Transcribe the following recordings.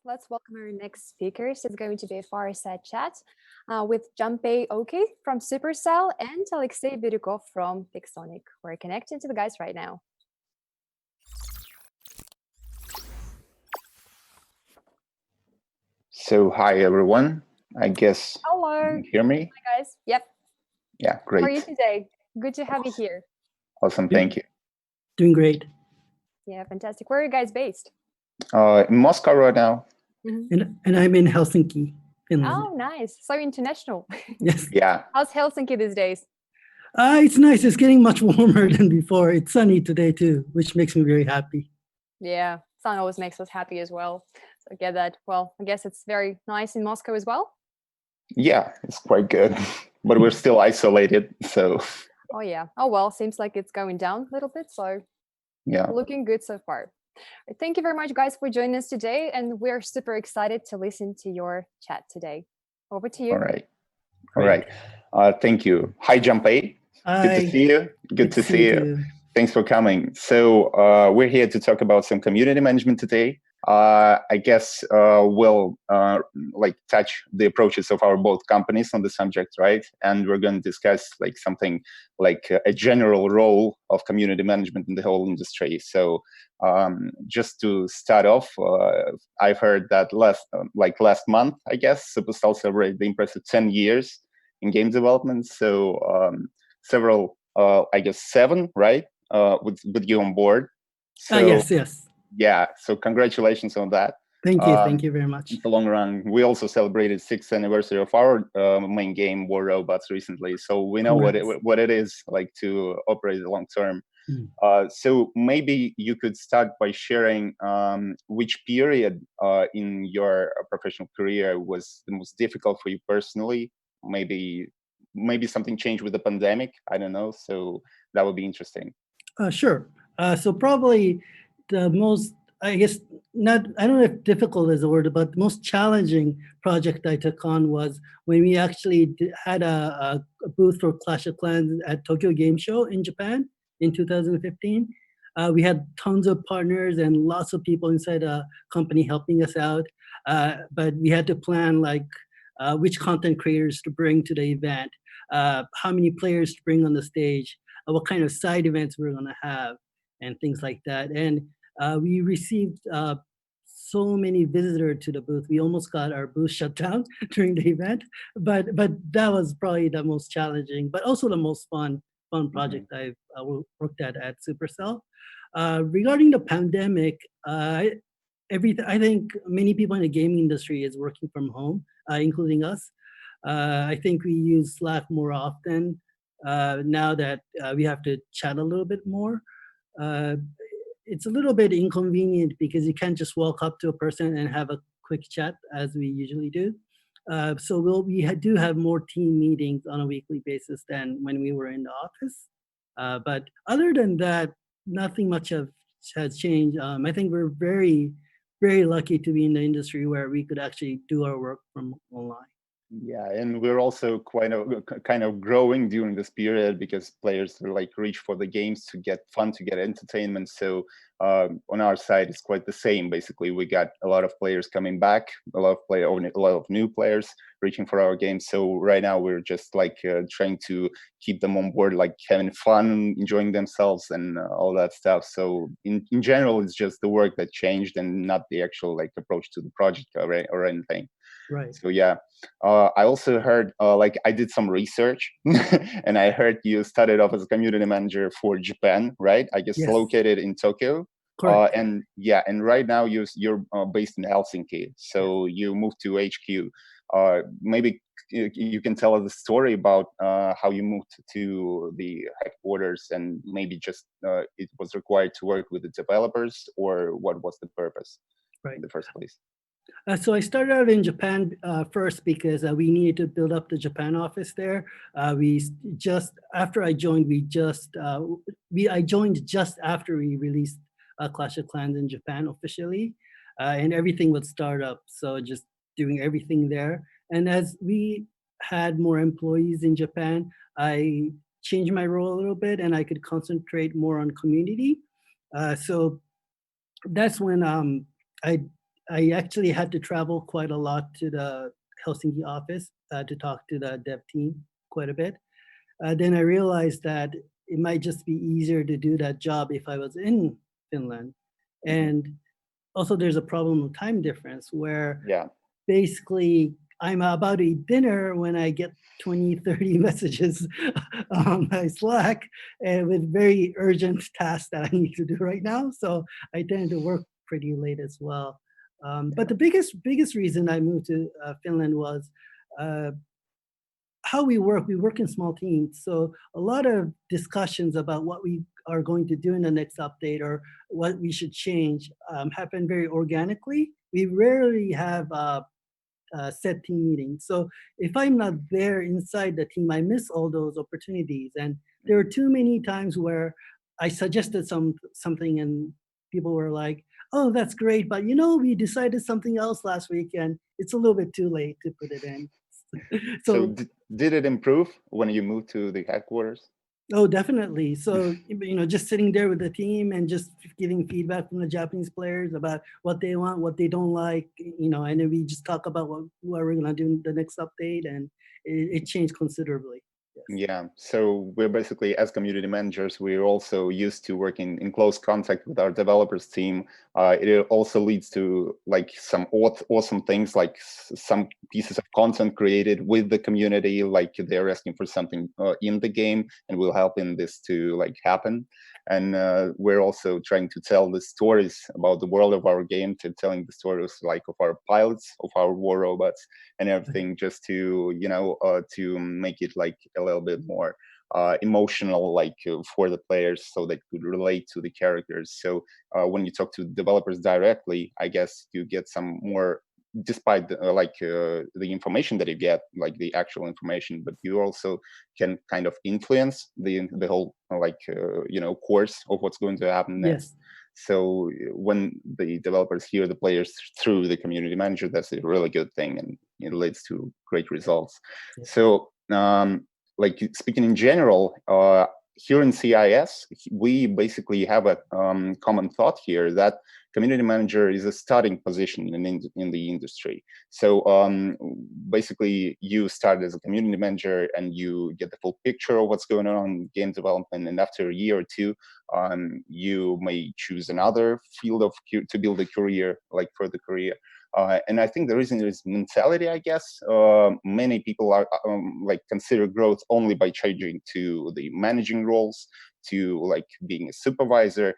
let's welcome our next speakers. It's going to be a Fireside chat with Jumpei Oki from Supercell and Alexey Biryukov from Pixonic. We're connecting to the guys right now. So, hi everyone. I guess Hello. you hear me? Hi guys. Yep. Yeah, great. How are you today? Good to have you here. Awesome, thank you. Doing great. Yeah, fantastic. Where are you guys based? In Moscow right now. And I'm in Helsinki, Finland. Oh, nice. So international. Yes. Yeah. How's Helsinki these days? It's nice. It's getting much warmer than before. It's sunny today too, which makes me very happy. Yeah, sun always makes us happy as well. So I get that. Well, I guess it's very nice in Moscow as well. Yeah, it's quite good, but we're still isolated. So. Oh yeah. Oh well, seems like it's going down a little bit. So yeah, looking good so far. Thank you very much, guys, for joining us today, and we're super excited to listen to your chat today. Over to you. All right. Thank you. Hi, Jumpei. Hi. Good to see you. Good to see you. Too. Thanks for coming. So we're here to talk about some community management today. I guess we'll touch the approaches of our both companies on the subject, right? And we're going to discuss something like a general role of community management in the whole industry. So just to start off, I've heard that last month, I guess, Supercell celebrated the impressive 10 years in game development. So several, I guess 7, right? With you on board. So, yes. Yeah, so congratulations on that. Thank you very much. In the long run, we also celebrated 6th anniversary of our main game, War Robots, recently. So we know what it is like to operate long term. So maybe you could start by sharing which period in your professional career was the most difficult for you personally. Maybe something changed with the pandemic. I don't know. So that would be interesting. Sure. So probably the most, I guess, I don't know if difficult is the word, but the most challenging project I took on was when we actually had a booth for Clash of Clans at Tokyo Game Show in Japan in 2015. We had tons of partners and lots of people inside the company helping us out. But we had to plan which content creators to bring to the event, how many players to bring on the stage, what kind of side events we're going to have, and things like that. And we received so many visitors to the booth. We almost got our booth shut down during the event, but that was probably the most challenging, but also the most fun project I've worked at Supercell. Regarding the pandemic, I think many people in the gaming industry is working from home, including us. I think we use Slack more often now that we have to chat a little bit more. It's a little bit inconvenient because you can't just walk up to a person and have a quick chat as we usually do. So we do have more team meetings on a weekly basis than when we were in the office. But other than that, nothing much has changed. I think we're very, very lucky to be in the industry where we could actually do our work from online. Yeah, and we're also kind of growing during this period because players reach for the games to get fun, to get entertainment. So on our side, it's quite the same. Basically, we got a lot of players coming back, a lot of new players reaching for our games. So right now we're just trying to keep them on board, having fun, enjoying themselves, and all that stuff. So in general, it's just the work that changed and not the actual approach to the project or anything. Right. So yeah, I also heard I did some research, and I heard you started off as a community manager for Japan, right? I guess yes. Located in Tokyo. Correct. And right now you're based in Helsinki, so you moved to HQ. Maybe you can tell us the story about how you moved to the headquarters, and maybe just it was required to work with the developers, or what was the purpose in the first place? So I started out in Japan first because we needed to build up the Japan office there. After I joined, I joined just after we released Clash of Clans in Japan officially, and everything would start up. So just doing everything there. And as we had more employees in Japan, I changed my role a little bit, and I could concentrate more on community. So that's when I actually had to travel quite a lot to the Helsinki office to talk to the dev team quite a bit. Then I realized that it might just be easier to do that job if I was in Finland. And also there's a problem of time difference where Yeah. basically I'm about to eat dinner when I get 20, 30 messages on my Slack and with very urgent tasks that I need to do right now. So I tend to work pretty late as well. But the biggest reason I moved to Finland was uh, how we work. We work in small teams, so a lot of discussions about what we are going to do in the next update or what we should change happen very organically. We rarely have set team meetings. So if I'm not there inside the team, I miss all those opportunities. And there are too many times where I suggested something and people were like, "Oh, that's great, but we decided something else last week, and it's a little bit too late to put it in." So So did it improve when you moved to the headquarters? oh, definitely. So, just sitting there with the team and just getting feedback from the Japanese players about what they want, what they don't like, and then we just talk about what we're going to do in the next update, and it changed considerably. Yes. Yeah, so we're basically, as community managers, we're also used to working in close contact with our developers team. It also leads to like some awesome things, like some pieces of content created with the community, like they're asking for something in the game, and we'll help in this to like happen. And we're also trying to tell the stories about the world of our game, to telling the stories like of our pilots, of our war robots, and everything, just to to make it like a little bit more emotional, like for the players, so they could relate to the characters. So when you talk to developers directly, I guess you get some more, despite the information that you get, like the actual information, but you also can kind of influence the whole course of what's going to happen next. Yes. So when the developers hear the players through the community manager, that's a really good thing, and it leads to great results. Yes. So like speaking in general, here in CIS, we basically have a common thought here that community manager is a starting position in the industry. So basically, you start as a community manager and you get the full picture of what's going on in game development. And after a year or two, you may choose another field to build a career, like for the career. And I think the reason is mentality, I guess. Many people are like consider growth only by changing to the managing roles, to like being a supervisor.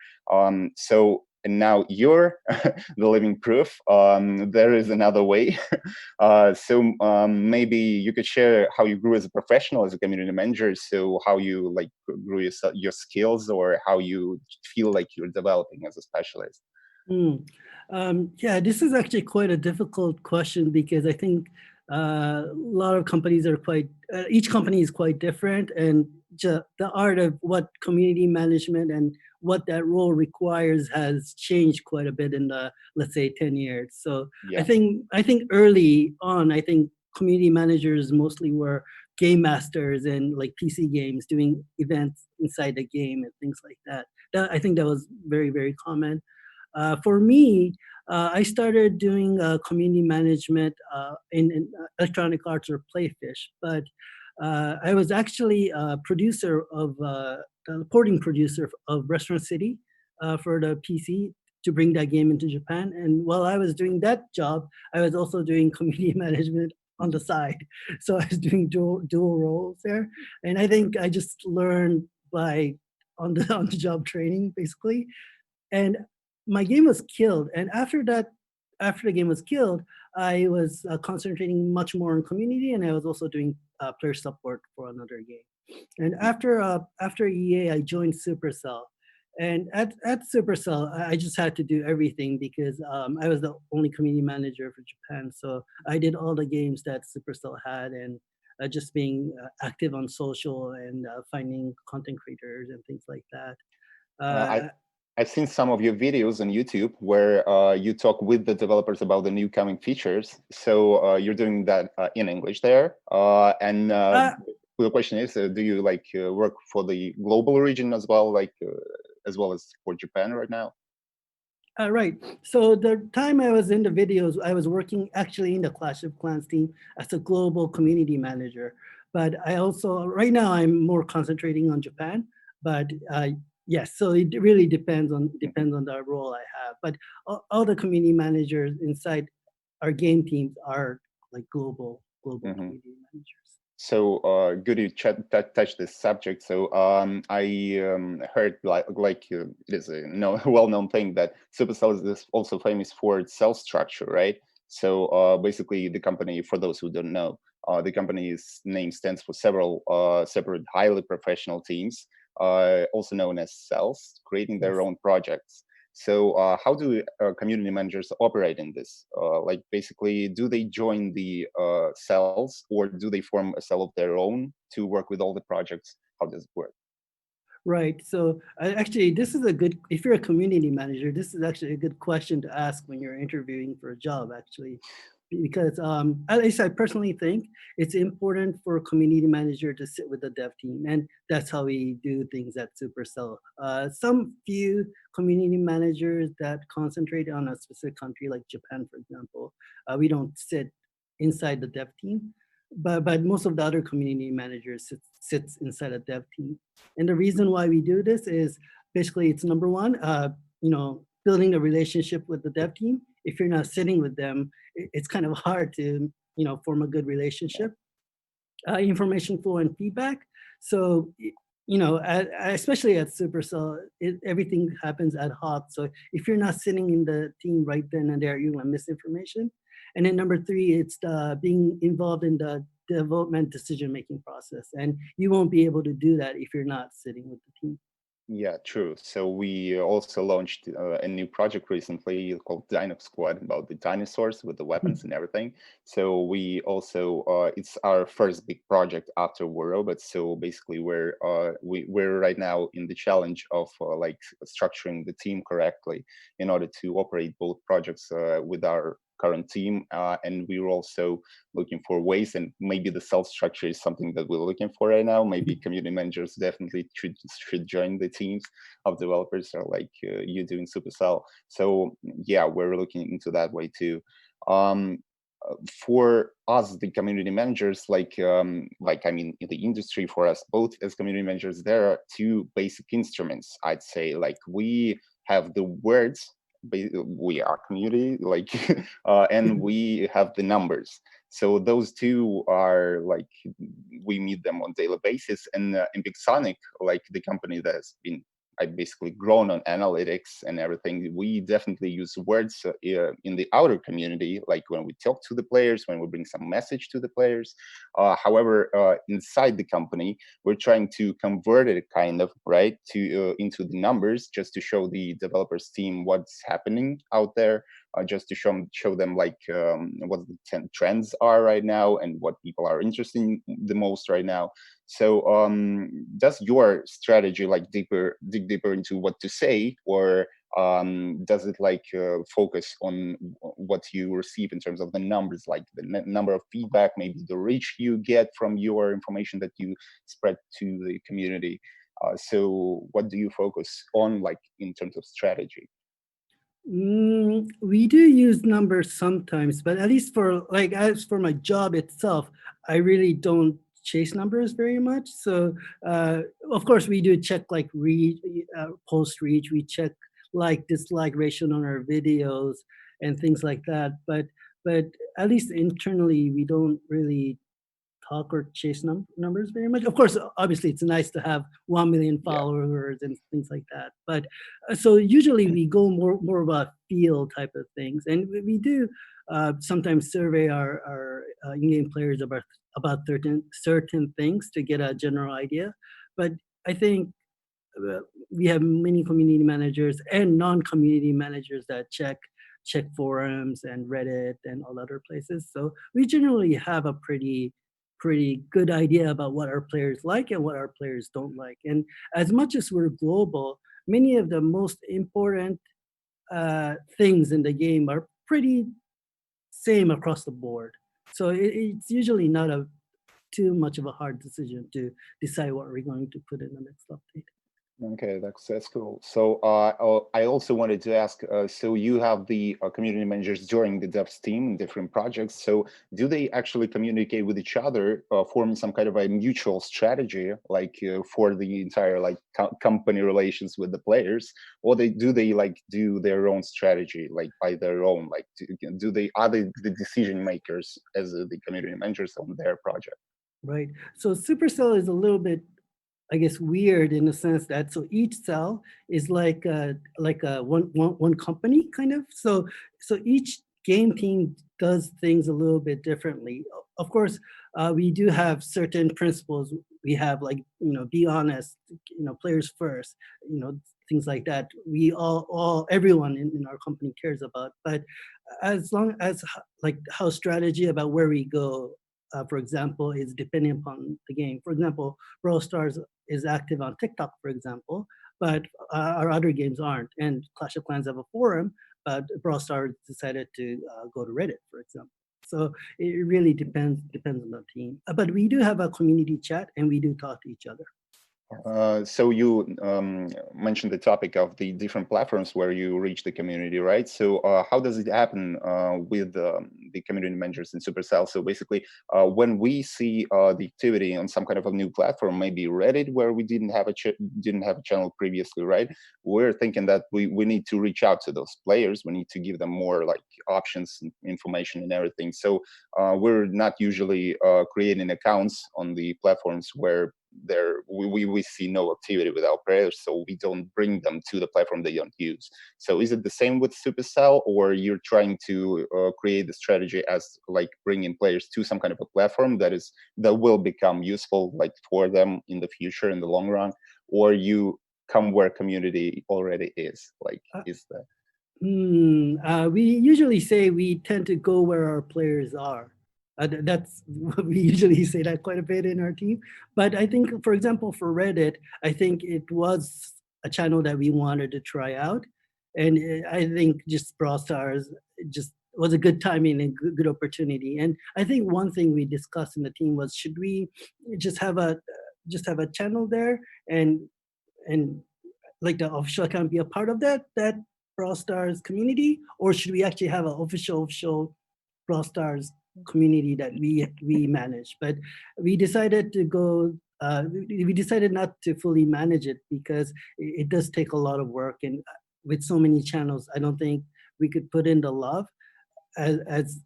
And now you're the living proof. There is another way. So maybe you could share how you grew as a professional, as a community manager. So how you like grew your skills, or how you feel like you're developing as a specialist. Yeah, this is actually quite a difficult question because I think a lot of companies are each company is quite different, and the art of what community management and what that role requires has changed quite a bit in the, let's say, 10 years. So Yeah. I think early on, I think community managers mostly were game masters and like PC games, doing events inside the game and things like that. I think that was very, very common. For me, I started doing community management in electronic arts or Playfish, but I was actually a producer of the porting producer of Restaurant City for the PC to bring that game into Japan. And while I was doing that job, I was also doing community management on the side. So I was doing dual roles there. And I think I just learned by on the job training basically. And my game was killed. And after the game was killed, I was concentrating much more on community, and I was also doing player support for another game. And after EA, I joined Supercell. And at Supercell, I just had to do everything because I was the only community manager for Japan. So I did all the games that Supercell had, and just being active on social and finding content creators and things like that. I've seen some of your videos on YouTube where you talk with the developers about the new coming features. So you're doing that in English there. And the question is, do you like work for the global region as well, like as well as for Japan right now? Right. So the time I was in the videos, I was working actually in the Clash of Clans team as a global community manager. But I also, right now, I'm more concentrating on Japan. But yes, so it really depends on the role I have. But all the community managers inside our game teams are like global Mhm. community managers. So good you touch this subject. So I heard it is a well-known thing that Supercell is also famous for its cell structure, right? So basically, the company, for those who don't know, the company's name stands for several separate highly professional teams, also known as cells, creating their Yes. own projects. So how do community managers operate in this? Like basically, do they join the cells or do they form a cell of their own to work with all the projects? How does it work? Right. So actually, this is a good, if you're a community manager, this is actually a good question to ask when you're interviewing for a job, actually. Because at least I personally think it's important for a community manager to sit with the dev team. And that's how we do things at Supercell. Some few community managers that concentrate on a specific country, like Japan, for example, we don't sit inside the dev team. But most of the other community managers sits inside a dev team. And the reason why we do this is basically it's number one, building a relationship with the dev team. If you're not sitting with them, it's kind of hard to, form a good relationship. Information flow and feedback. So, especially at Supercell, everything happens ad hoc. So if you're not sitting in the team right then and there, you're gonna miss information. And then number three, it's being involved in the development decision-making process. And you won't be able to do that if you're not sitting with the team. Yeah, true. So we also launched a new project recently called Dino Squad about the dinosaurs with the weapons and everything. So we also it's our first big project after War Robots. So basically, we're right now in the challenge of like structuring the team correctly in order to operate both projects with our current team, and we were also looking for ways, and maybe the self structure is something that we're looking for right now. Maybe community managers definitely should join the teams of developers, or like you do in Supercell. So yeah, we're looking into that way too. Um, for us, the community managers, like I mean, in the industry, for us both as community managers, there are two basic instruments. I'd say, like we have the words, we are community, like, and we have the numbers. So those two are like we meet them on daily basis. And in Pixonic, like the company that has been I basically grown on analytics and everything, we definitely use words in the outer community, like when we talk to the players, when we bring some message to the players. However, inside the company, we're trying to convert it kind of right to into the numbers, just to show the developers team what's happening out there, just to show them like what the 10 trends are right now and what people are interested in the most right now. So does your strategy like dig deeper into what to say, or does it like focus on what you receive in terms of the numbers, like the number of feedback, maybe the reach you get from your information that you spread to the community? So what do you focus on, like in terms of strategy? We do use numbers sometimes, but at least for like as for my job itself, I really don't chase numbers very much. So of course we do check like reach, post reach. We check like dislike ratio on our videos and things like that. But at least internally, we don't really talk or chase numbers very much. Of course, obviously, it's nice to have 1 million Yeah. followers and things like that. But so usually we go more about feel type of things, and we do sometimes survey our in-game players about certain things to get a general idea. But I think we have many community managers and non-community managers that check forums and Reddit and all other places. So we generally have a pretty good idea about what our players like and what our players don't like. And as much as we're global, many of the most important things in the game are pretty same across the board. So it's usually not a too much of a hard decision to decide what we're going to put in the next update. Okay, that's cool. So I also wanted to ask, so you have the community managers joining the devs team in different projects. So do they actually communicate with each other, forming some kind of a mutual strategy, like for the entire like company relations with the players, or do they like do their own strategy, like by their own, like are they the decision makers as the community managers on their project? Right. So Supercell is a little bit, I guess, weird in the sense that so each cell is like a one company kind of. So each game team does things a little bit differently. Of course, we do have certain principles. We have like be honest, players first, things like that. We all everyone in our company cares about. But as long as like how strategy about where we go. For example, is depending upon the game. For example, Brawl Stars is active on TikTok, for example, but our other games aren't. And Clash of Clans have a forum, but Brawl Stars decided to go to Reddit, for example. So it really depends on the team. But we do have a community chat, and we do talk to each other. So you mentioned the topic of the different platforms where you reach the community, right? So how does it happen with the community managers in Supercell? So basically, when we see the activity on some kind of a new platform, maybe Reddit, where we didn't have a channel previously, right? We're thinking that we need to reach out to those players. We need to give them more like options, and information, and everything. So we're not usually creating accounts on the platforms where we see no activity with our players, so we don't bring them to the platform they don't use. So is it the same with Supercell, or you're trying to create a strategy as like bringing players to some kind of a platform that will become useful like for them in the future, in the long run, or you come where community already is? Like, is that? We usually say we tend to go where our players are. That's we usually say that quite a bit in our team. But I think, for example, for Reddit, I think it was a channel that we wanted to try out, and I think just Brawl Stars just was a good timing and good opportunity. And I think one thing we discussed in the team was, should we just have a channel there, and like the official account be a part of that Brawl Stars community, or should we actually have an official Brawl Stars community that we manage? But we decided to go. We decided not to fully manage it because it does take a lot of work, and with so many channels, I don't think we could put in the love as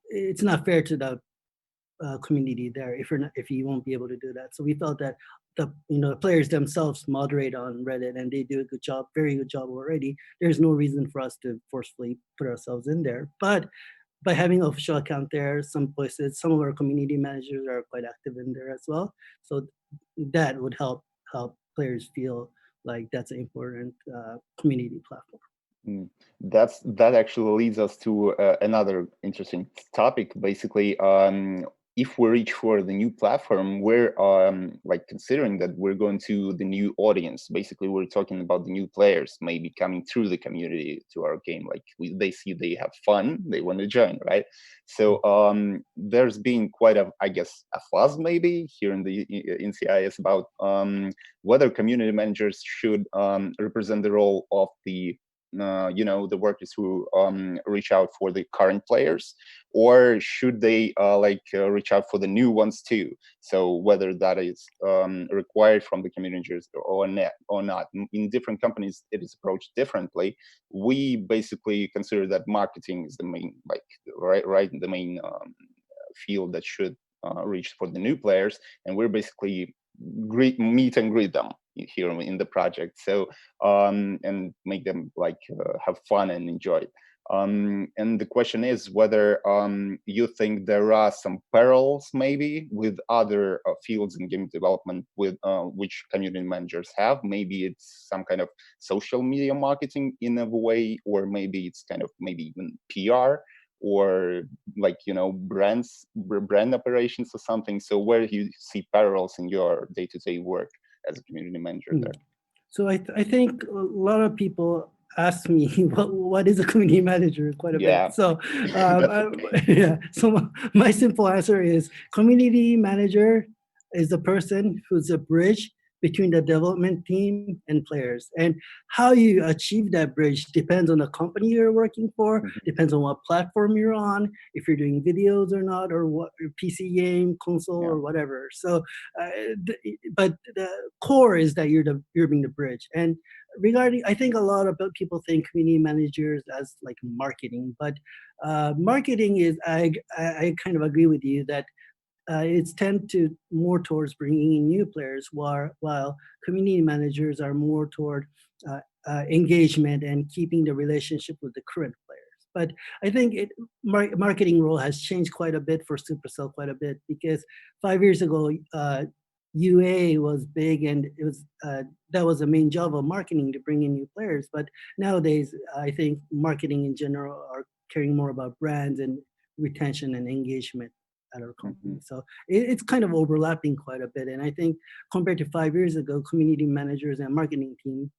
it's not fair to the community there if you won't be able to do that. So we felt that the players themselves moderate on Reddit, and they do a good job, very good job already. There's no reason for us to forcefully put ourselves in there. But by having an official account there, some places, some of our community managers are quite active in there as well. So that would help players feel like that's an important community platform. That actually leads us to another interesting topic. Basically, if we reach for the new platform, we're like considering that we're going to the new audience. Basically, we're talking about the new players maybe coming through the community to our game. Like they see they have fun, they want to join, right? So there's been quite I guess a fuss maybe here in the CIS about whether community managers should represent the role of the the workers who reach out for the current players, or should they reach out for the new ones too? So whether that is required from the community managers or not. In different companies, it is approached differently. We basically consider that marketing is the main, the main field that should reach for the new players, and we're basically meet and greet them here in the project, so and make them have fun and enjoy it. And the question is whether you think there are some parallels maybe with other fields in game development with which community managers have. Maybe it's some kind of social media marketing in a way, or maybe it's kind of maybe even PR, or brand operations or something. So where do you see parallels in your day-to-day work as a community manager there? So I think a lot of people ask me what is a community manager quite a bit. So yeah. So my simple answer is community manager is a person who's a bridge between the development team and players. And how you achieve that bridge depends on the company you're working for, depends on what platform you're on, if you're doing videos or not, or what PC game, console, or whatever. So, but the core is that you're being the bridge. And regarding, I think a lot of people think community managers as like marketing, but marketing is, I kind of agree with you that it's tend to more towards bringing in new players, while community managers are more toward engagement and keeping the relationship with the current players. But I think marketing role has changed quite a bit for Supercell, quite a bit, because 5 years ago, UA was big, and it was that was the main job of marketing, to bring in new players. But nowadays, I think marketing in general are caring more about brands and retention and engagement at our company. So it's kind of overlapping quite a bit. And I think compared to 5 years ago, community managers and marketing team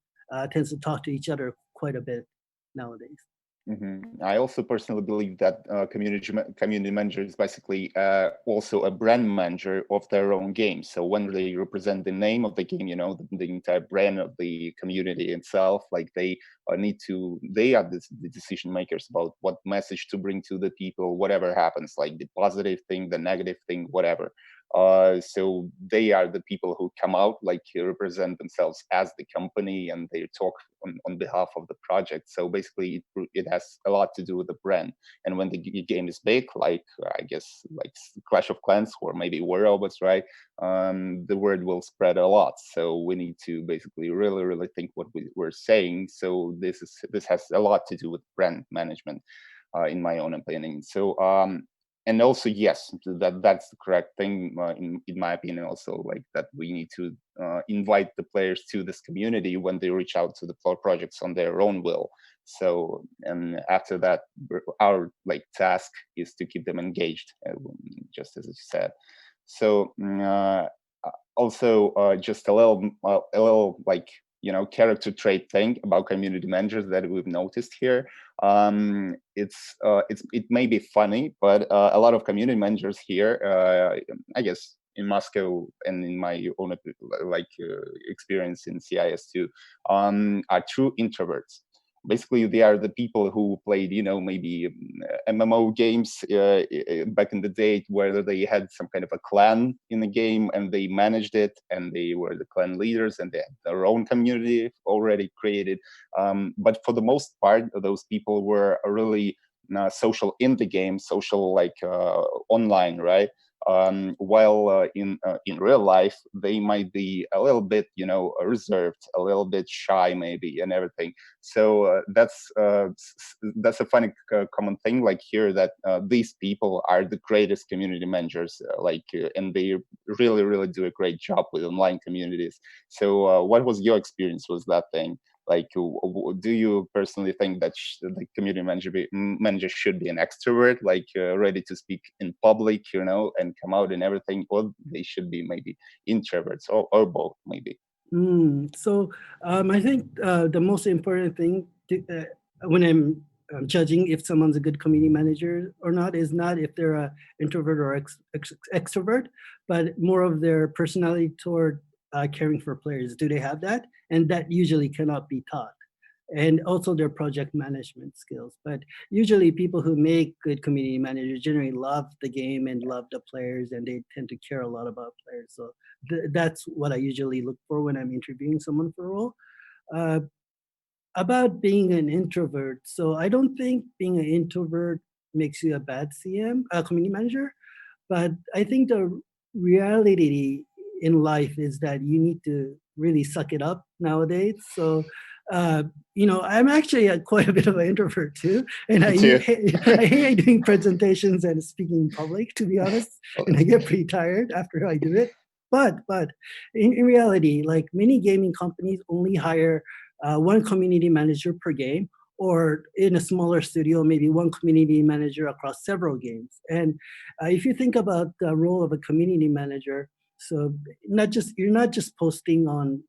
tends to talk to each other quite a bit nowadays. I also personally believe that community manager is basically also a brand manager of their own game. So when they represent the name of the game, the entire brand of the community itself, like they are the decision makers about what message to bring to the people, whatever happens, like the positive thing, the negative thing, whatever. So they are the people who come out, like represent themselves as the company, and they talk on behalf of the project. So basically it has a lot to do with the brand. And when the game is big, like I guess like Clash of Clans or maybe War Robots, right? The word will spread a lot. So we need to basically really think what we're saying. So this has a lot to do with brand management, in my own opinion. So and also, yes, that's the correct thing in my opinion. Also, like that we need to invite the players to this community when they reach out to the projects on their own will. So, and after that, our task is to keep them engaged, just as you said. So also just a little character trait thing about community managers that we've noticed here. It may be funny, but a lot of community managers here, I guess in Moscow and in my own experience in CIS2, are true introverts. Basically, they are the people who played, maybe MMO games back in the day, where they had some kind of a clan in the game and they managed it, and they were the clan leaders, and they had their own community already created. But for the most part, those people were really social in the game, social online, right? While in real life, they might be a little bit, reserved, a little bit shy, maybe, and everything. So that's a funny common thing, like here, that these people are the greatest community managers, and they really do a great job with online communities. So what was your experience with that thing? Like, do you personally think that the community manager should be an extrovert, ready to speak in public, and come out and everything, or they should be maybe introverts, or both, maybe? So I think the most important thing when I'm judging if someone's a good community manager or not is not if they're an introvert or extrovert, but more of their personality toward caring for players. Do they have that? And that usually cannot be taught. And also their project management skills. But usually people who make good community managers generally love the game and love the players, and they tend to care a lot about players. So that's what I usually look for when I'm interviewing someone for a role. About being an introvert. So I don't think being an introvert makes you a bad community manager, but I think the reality in life is that you need to really suck it up nowadays. So, I'm actually quite a bit of an introvert too, and I hate doing presentations and speaking in public, to be honest, and I get pretty tired after I do it. But in reality, like many gaming companies only hire one community manager per game, or in a smaller studio, maybe one community manager across several games. And if you think about the role of a community manager, so you're not just posting on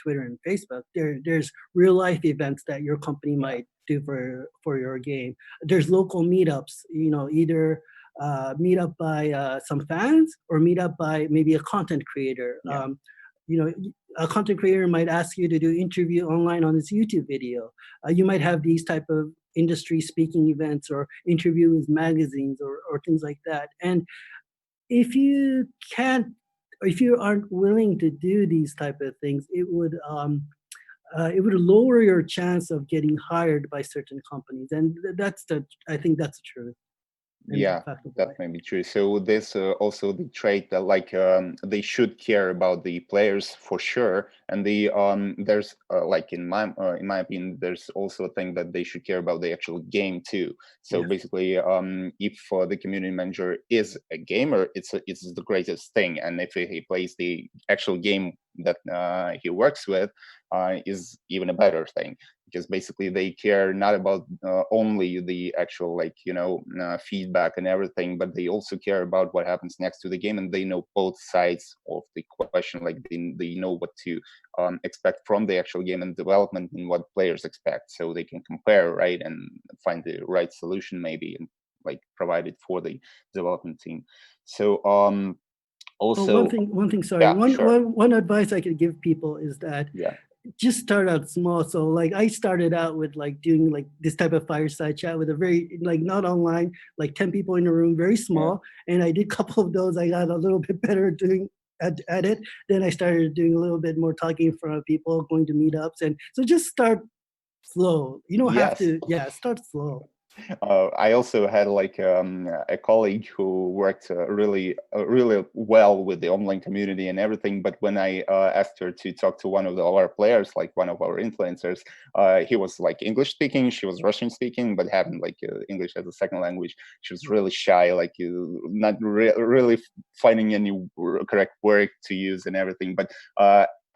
Twitter and Facebook. There's real life events that your company might do for your game. There's local meetups, either meet up by some fans or meet up by maybe a content creator. a content creator might ask you to do interview online on his YouTube video. You might have these type of industry speaking events or interview with magazines or things like that. And if you can't, if you aren't willing to do these type of things, it would lower your chance of getting hired by certain companies. And I think that's the truth. Yeah, that may be true. So there's also the trait that they should care about the players for sure, and there's in my opinion, there's also a thing that they should care about the actual game too. So basically, if the community manager is a gamer, it's the greatest thing, and if he plays the actual game that he works with, is even a better thing. Because basically they care not about only the actual feedback and everything, but they also care about what happens next to the game, and they know both sides of the question. Like they know what to expect from the actual game and development and what players expect, so they can compare, right, and find the right solution maybe, and provide it for the development team. So also one thing, sorry, one advice I could give people is that just start out small. So I started out with doing this type of fireside chat with a very not online, 10 people in a room, very small. And I did a couple of those. I got a little bit better at doing at it. Then I started doing a little bit more talking in front of people, going to meetups. And so just start slow. You don't have to, start slow. I also had a colleague who worked really well with the online community and everything. But when I asked her to talk to one of our players, one of our influencers, he was English speaking, she was Russian speaking, but having English as a second language. She was really shy, not really finding any correct word to use and everything. But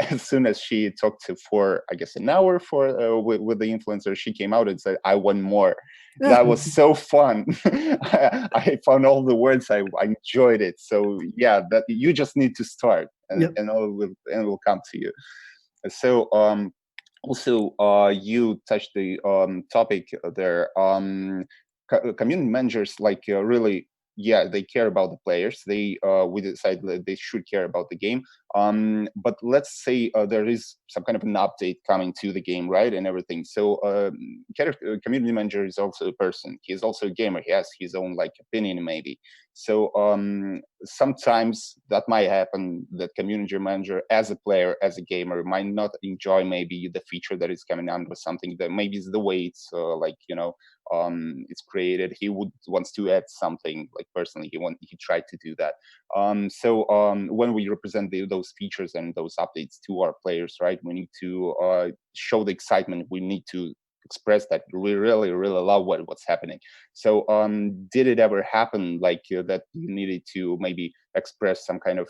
as soon as she talked for, I guess, an hour with the influencer, she came out and said, "I want more." That was so fun. I found all the words. I enjoyed it. So yeah, that you just need to start, and it will come to you. So also you touched the topic there. Community managers really. Yeah, they care about the players. We decide that they should care about the game. But let's say there is some kind of an update coming to the game, right, and everything. So community manager is also a person. He is also a gamer. He has his own opinion, maybe. So sometimes that might happen, that community manager, as a player, as a gamer, might not enjoy maybe the feature that is coming out, or something that maybe is the way it's it's created. He wants to add something, personally he tried to do that. So when we represent those features and those updates to our players, right, we need to show the excitement. We need to express that we really love what's happening. So did it ever happen that you needed to maybe express some kind of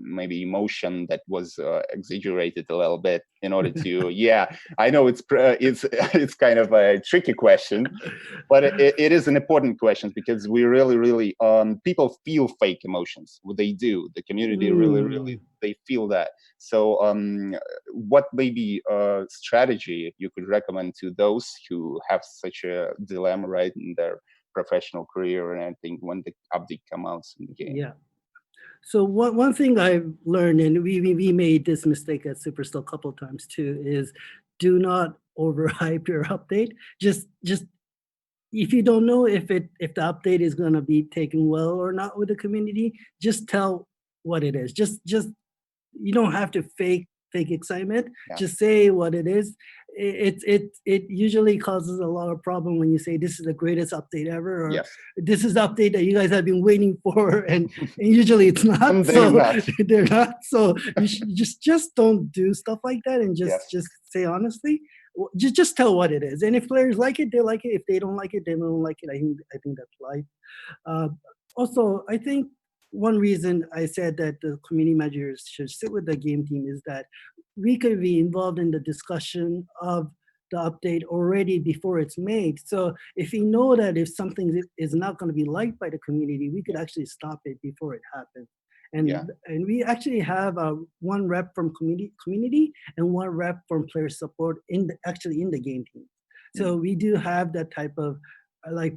maybe emotion that was exaggerated a little bit in order to I know it's kind of a tricky question, but it is an important question, because we really people feel fake emotions. They do. The community really they feel that. So what maybe strategy you could recommend to those who have such a dilemma, right, in their professional career and anything, when the update comes out in the game? Yeah. So one thing I've learned, and we made this mistake at Supercell a couple of times too, is do not overhype your update. Just if you don't know if the update is going to be taken well or not with the community, just tell what it is. Just you don't have to fake excitement. Just say what it is. It usually causes a lot of problem when you say this is the greatest update ever, or this is the update that you guys have been waiting for, and usually it's not. They're not. So you just don't do stuff like that, and just say honestly. Just tell what it is, and if players like it, they like it. If they don't like it, they don't like it. I think that's life. Also, I think one reason I said that the community managers should sit with the game team is that we could be involved in the discussion of the update already before it's made. So if we know that if something is not going to be liked by the community, we could actually stop it before it happens. And we actually have one rep from community and one rep from player support in the game team. So we do have that type of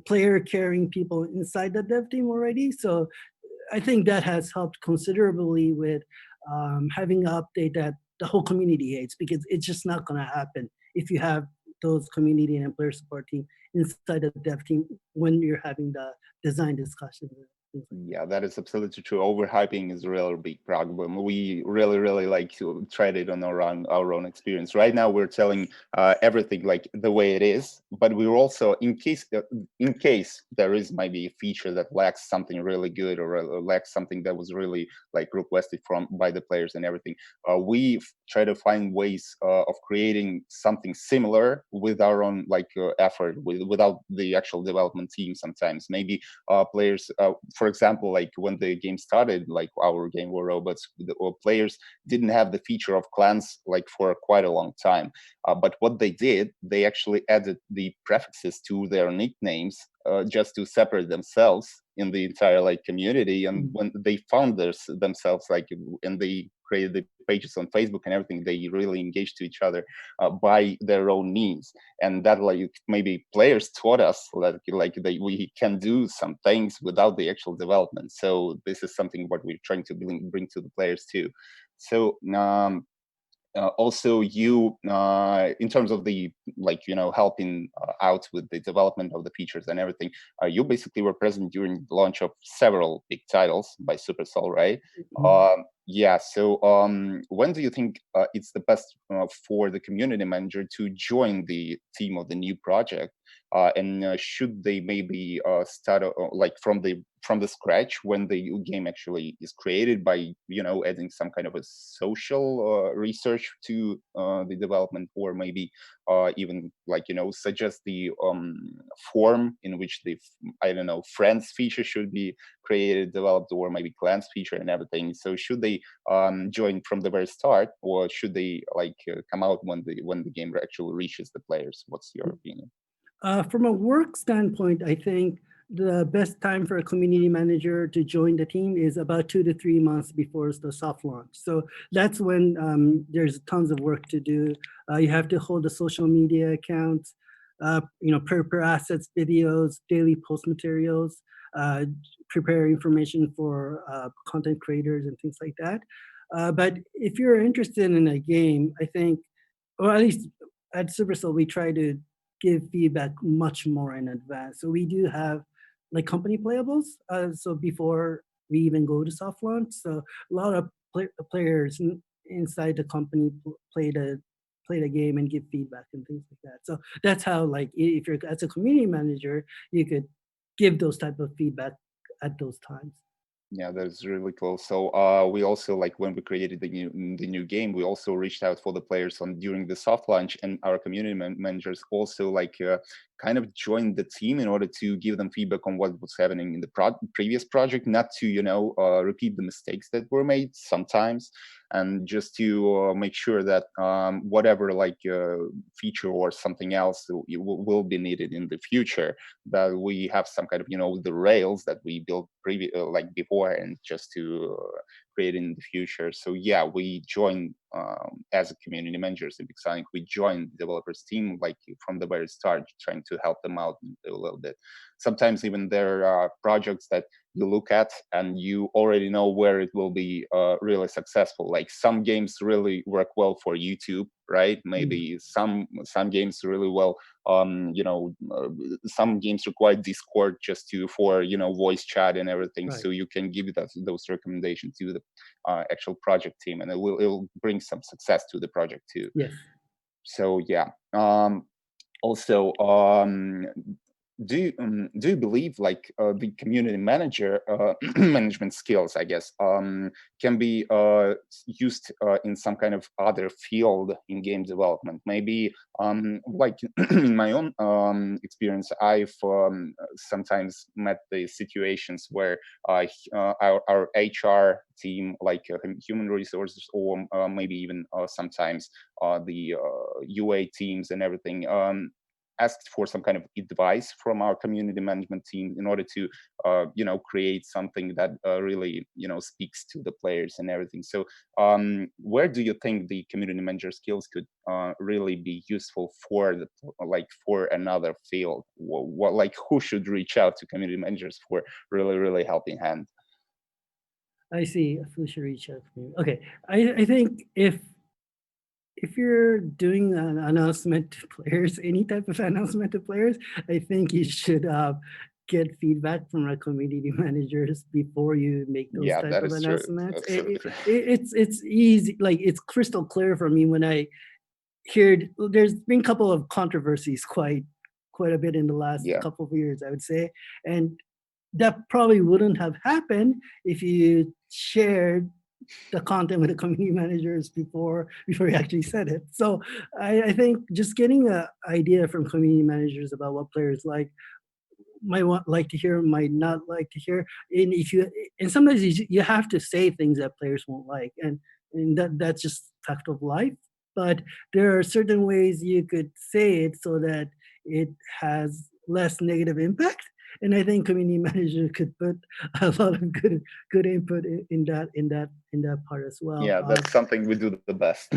player caring people inside the dev team already. So I think that has helped considerably with having an update that the whole community hates, because it's just not going to happen if you have those community and player support team inside the dev team when you're having the design discussions. Yeah, that is absolutely true. Overhyping is a really big problem. We really like to try it on our own experience. Right now, we're telling everything like the way it is, but we're also in case there is maybe a feature that lacks something really good, or lacks something that was really like requested by the players and everything. We try to find ways of creating something similar with our own effort, without the actual development team. Sometimes maybe players, for example, like when the game started, like our game War Robots, the players didn't have the feature of clans like for quite a long time. But what they did, they actually added the prefixes to their nicknames just to separate themselves in the entire like community. And when they found themselves like, and they created the pages on Facebook and everything, they really engaged to each other by their own means. And that like maybe players taught us we can do some things without the actual development. So this is something what we're trying to bring to the players too. So also you in terms of the helping out with the development of the features and everything, you basically were present during the launch of several big titles by Supercell, right? Yeah, so when do you think it's the best for the community manager to join the team of the new project? And should they maybe start like from the scratch when the game actually is created, by adding some kind of a social research to the development, or maybe even suggest the form in which the friends feature should be created, developed, or maybe clans feature and everything. So should they join from the very start, or should they come out when the game actually reaches the players? What's your opinion? From a work standpoint, I think the best time for a community manager to join the team is about 2 to 3 months before the soft launch. So that's when there's tons of work to do. You have to hold the social media accounts, per assets, videos, daily post materials, prepare information for content creators and things like that. But if you're interested in a game, I think, or at least at Supercell, we try to give feedback much more in advance. So we do have like company playables. So before we even go to soft launch, so a lot of players inside the company play the game and give feedback and things like that. So that's how, like, if you're as a community manager, you could give those type of feedback at those times. Yeah, that's really cool. So we also, like, when we created the new game, we also reached out for the players during the soft launch, and our community managers also kind of joined the team in order to give them feedback on what was happening in the previous project, not to repeat the mistakes that were made sometimes, and just to make sure that whatever feature or something else will be needed in the future, that we have some kind of the rails that we built before, and just to create in the future. So yeah, we joined as a community managers in Pixonic. We joined the developers team from the very start, trying to help them out a little bit. Sometimes even there are projects that you look at and you already know where it will be really successful. Like some games really work well for YouTube, right? Maybe some games really well. Some games require Discord just for voice chat and everything. Right. So you can give those recommendations to the actual project team, and it'll bring some success to the project too. Yes. So yeah. Also, do you believe the community manager management skills, I guess, can be used in some kind of other field in game development? Maybe in my own experience, I've sometimes met the situations where our HR team, human resources, or maybe even sometimes the UA teams and everything, asked for some kind of advice from our community management team in order to create something that really speaks to the players and everything. So where do you think the community manager skills could really be useful for for another field? Who should reach out to community managers for really helping hand? I see. Who should reach out to me? Okay, I think if you're doing an announcement to players, any type of announcement to players, I think you should get feedback from our community managers before you make those Yeah, type that of is true. announcements. That's so true. It's easy, like it's crystal clear for me when I heard there's been a couple of controversies quite a bit in the last Yeah, couple of years, I would say, and that probably wouldn't have happened if you shared the content with the community managers before you actually said it. So I think just getting an idea from community managers about what players might want like to hear, might not like to hear, and if you and sometimes you have to say things that players won't like, and that's just fact of life. But there are certain ways you could say it so that it has less negative impact. And I think community manager could put a lot of good input in that part as well. yeah, that's something we do the best.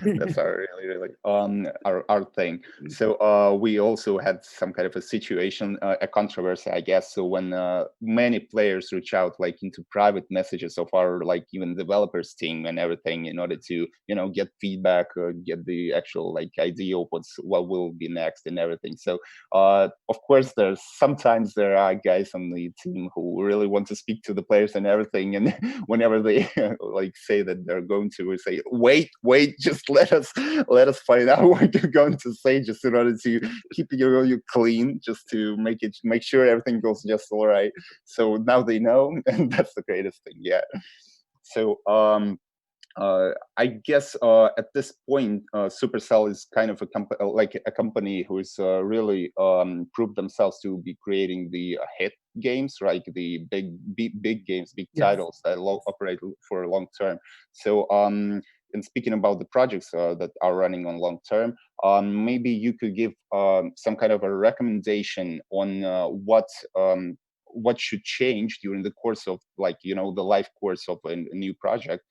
That's our really our thing. So we also had some kind of a situation, a controversy, I guess. So when many players reach out like into private messages of our like even developers team and everything in order to get feedback or get the actual like idea of what will be next and everything. So of course there's sometimes there are guys on the team who really want to speak to the players and everything, and whenever they like say that they're going to, we say wait, just let us find out what you're going to say, just in order to keep you clean, just to make sure everything goes just all right. So now they know, and that's the greatest thing. Yeah. So I guess at this point, Supercell is kind of like a company who is really proved themselves to be creating the hit games, right? The big games, big Yes. titles that operate for a long term. So, and speaking about the projects that are running on long term, maybe you could give some kind of a recommendation on what should change during the course of like the life course of a new project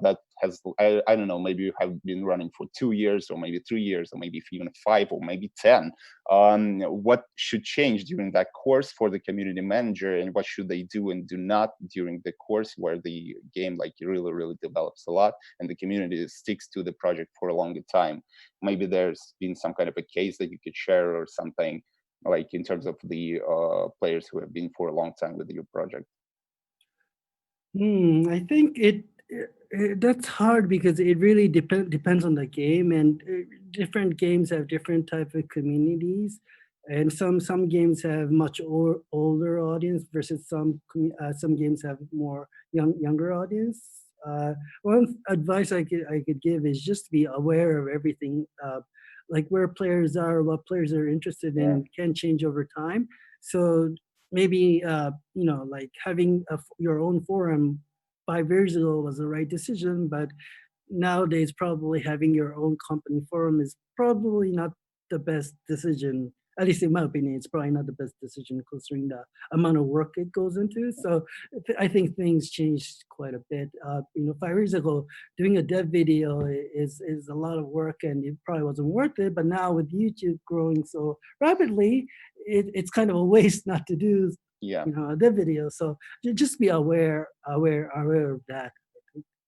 that has I don't know, maybe you have been running for 2 years or maybe 3 years or maybe even 5 or maybe 10. What should change during that course for the community manager, and what should they do and do not during the course where the game like really develops a lot and the community sticks to the project for a longer time? Maybe there's been some kind of a case that you could share or something, like in terms of the players who have been for a long time with your project. I think that's hard because it really depends on the game, and different games have different type of communities, and some games have much older audience versus some games have more younger audience. One advice I could give is just be aware of everything, like where players are, what players are interested Yeah. in can change over time. So maybe like having your own forum 5 years ago was the right decision, but nowadays probably having your own company forum is probably not the best decision. At least in my opinion, it's probably not the best decision considering the amount of work it goes into. So I think things changed quite a bit. 5 years ago, doing a dev video is a lot of work and it probably wasn't worth it. But now with YouTube growing so rapidly, it's kind of a waste not to do Yeah. a dev video. So just be aware of that.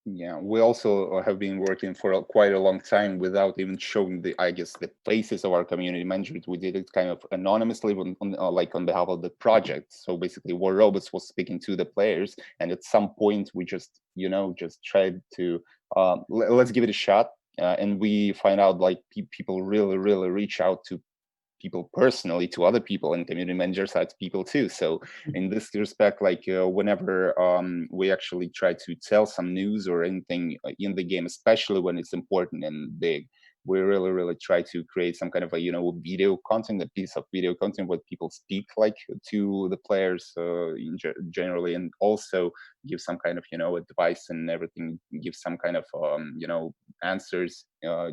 Yeah, we also have been working for quite a long time without even showing I guess, the faces of our community managers. We did it kind of anonymously, like on behalf of the project. So basically, War Robots was speaking to the players, and at some point, we just, just tried to let's give it a shot, and we find out like people really reach out to people personally, to other people, and community manager side people too. So in this respect, like whenever we actually try to tell some news or anything in the game, especially when it's important and big, we really try to create some kind of a video content, a piece of video content where people speak like to the players generally, and also give some kind of advice and everything, give some kind of answers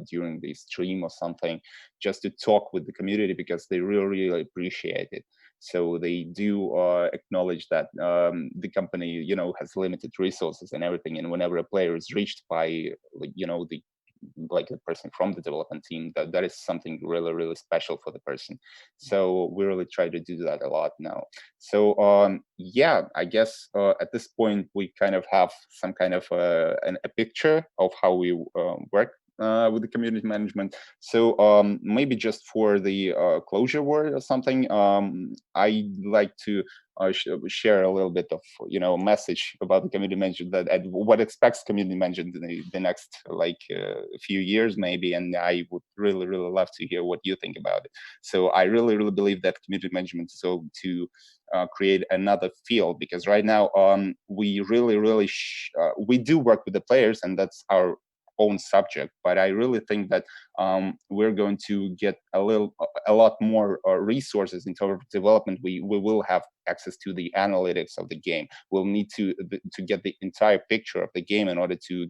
during the stream or something, just to talk with the community, because they really appreciate it. So they do acknowledge that the company has limited resources and everything, and whenever a player is reached by the like the person from the development team, that is something really, really special for the person. So we really try to do that a lot now. So yeah, I guess at this point we kind of have some kind of a picture of how we work with the community management. So maybe just for the closure word or something, I like to share a little bit of message about the community management, that and what expects community management in the next like few years maybe, and I would really, really love to hear what you think about it. So I really, really believe that community management is going to create another field, because right now we really, really we do work with the players, and that's our own subject, but I really think that we're going to get a lot more resources in terms of development. We will have access to the analytics of the game. We'll need to get the entire picture of the game in order to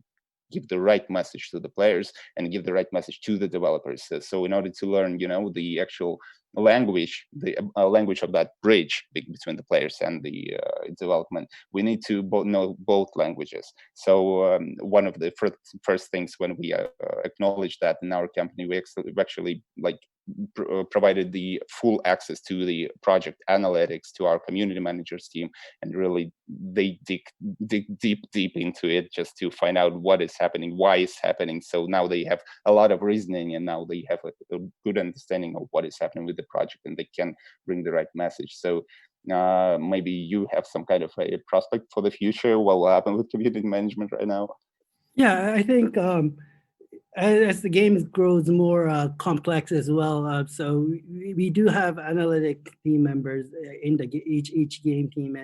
give the right message to the players and give the right message to the developers. So in order to learn, the actual language, the language of that bridge between the players and the development, we need to know both languages. So one of the first things when we acknowledge that in our company, we actually like provided the full access to the project analytics to our community managers team, and really they dig deep into it just to find out what is happening, why it's happening. So now they have a lot of reasoning, and now they have a good understanding of what is happening with the project, and they can bring the right message. So maybe you have some kind of a prospect for the future. What will happen with community management right now? Yeah, I think as the game grows more complex as well, so we do have analytic team members in each game team,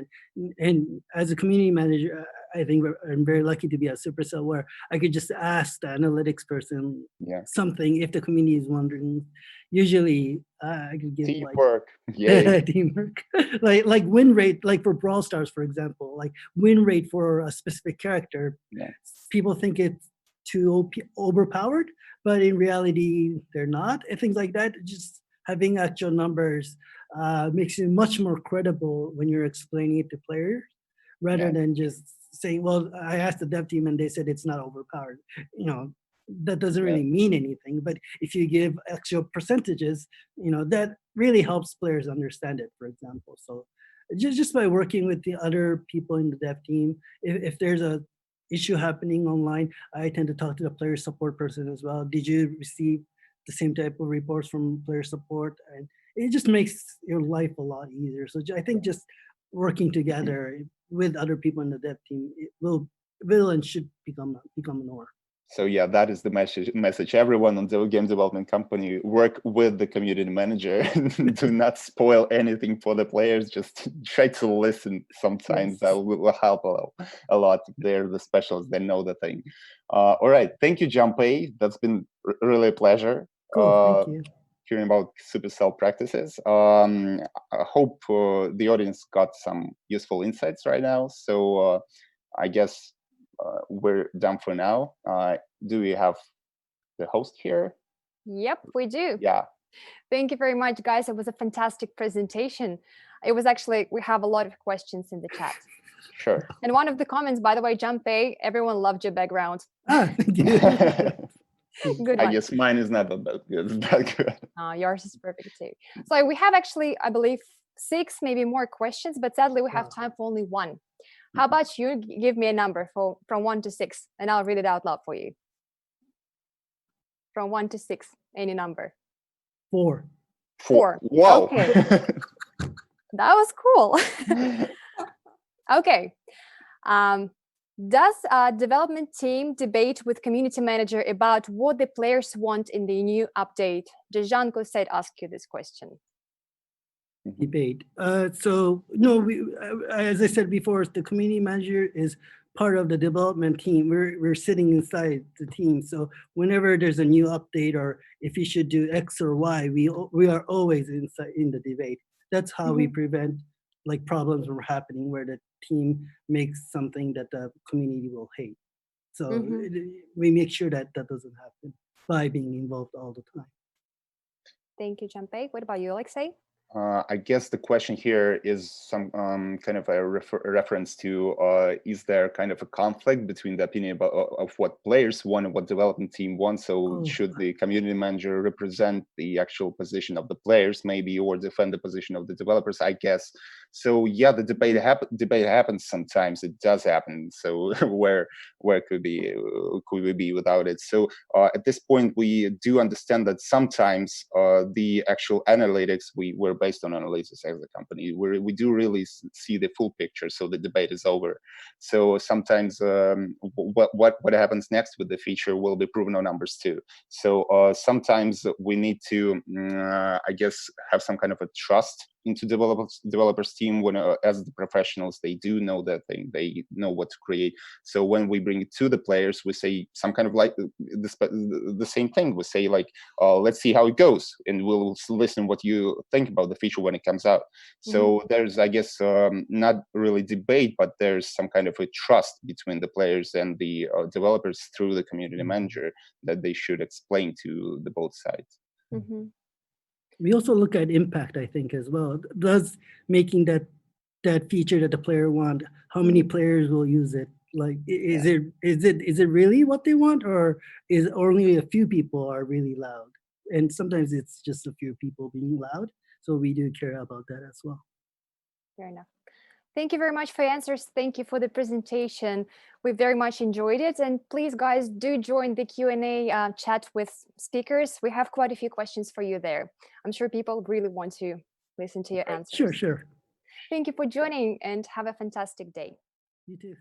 and as a community manager, I think I'm very lucky to be at Supercell, where I could just ask the analytics person something if the community is wondering. Usually, I could give teamwork, yay. teamwork, like win rate, like for Brawl Stars, for example, like win rate for a specific character. People think it's too overpowered, but in reality they're not, and things like that. Just having actual numbers makes you much more credible when you're explaining it to players, rather than just saying, well, I asked the dev team and they said it's not overpowered. That doesn't really mean anything. But if you give actual percentages, that really helps players understand it, for example. So just by working with the other people in the dev team, if there's a issue happening online, I tend to talk to the player support person as well. Did you receive the same type of reports from player support? And it just makes your life a lot easier. So I think just working together with other people in the dev team, it will and should become a norm. So yeah, that is the message. Everyone on the game development company, work with the community manager. Do not spoil anything for the players. Just try to listen sometimes. That will help a lot. They're the specialists. They know the thing. All right. Thank you, Jumpei. That's been really a pleasure. Cool, thank you. Hearing about Supercell practices. I hope the audience got some useful insights right now. So I guess we're done for now. Do we have the host here? Yep, we do. Yeah. Thank you very much, guys. It was a fantastic presentation. It was actually, we have a lot of questions in the chat. Sure. And one of the comments, by the way, Jumpei, everyone loved your background. Thank you. Good I one. guess mine is not that good. Yours is perfect too. So we have actually, I believe, 6, maybe more questions, but sadly we have time for only 1. How about you give me a number from 1 to 6, and I'll read it out loud for you. From 1 to 6, any number. 4. 4. Whoa. Okay. That was cool. Okay. Does a development team debate with community manager about what the players want in the new update? Dzhanko said ask you this question. Debate. So no, as I said before, the community manager is part of the development team. We're sitting inside the team. So whenever there's a new update, or if you should do X or Y, we are always inside in the debate. That's how we prevent like problems from happening where the team makes something that the community will hate. So we make sure that that doesn't happen by being involved all the time. Thank you, Jumpei. What about you, Alexey? I guess the question here is some kind of a reference to is there kind of a conflict between the opinion of what players want and what development team wants? So should the community manager represent the actual position of the players, maybe, or defend the position of the developers? I guess. So yeah, the debate happens sometimes. It does happen. So where could we be without it? So at this point, we do understand that sometimes the actual analytics we're based on analysis as a company. We do really see the full picture, so the debate is over. So sometimes what happens next with the feature will be proven on numbers too. So sometimes we need to, I guess, have some kind of a trust into developers team when as the professionals they do know that they know what to create. So when we bring it to the players, we say some kind of like the same thing. We say like, let's see how it goes, and we'll listen what you think about the feature when it comes out. So there's, I guess, not really debate, but there's some kind of a trust between the players and the developers through the community manager that they should explain to the both sides. We also look at impact, I think, as well. Does making that feature that the player want, how many players will use it? Like, is it really what they want, or is only a few people are really loud? And sometimes it's just a few people being loud. So we do care about that as well. Fair enough. Thank you very much for your answers. Thank you for the presentation. We very much enjoyed it. And please, guys, do join the Q&A chat with speakers. We have quite a few questions for you there. I'm sure people really want to listen to your answers. Sure. Thank you for joining, and have a fantastic day. You too.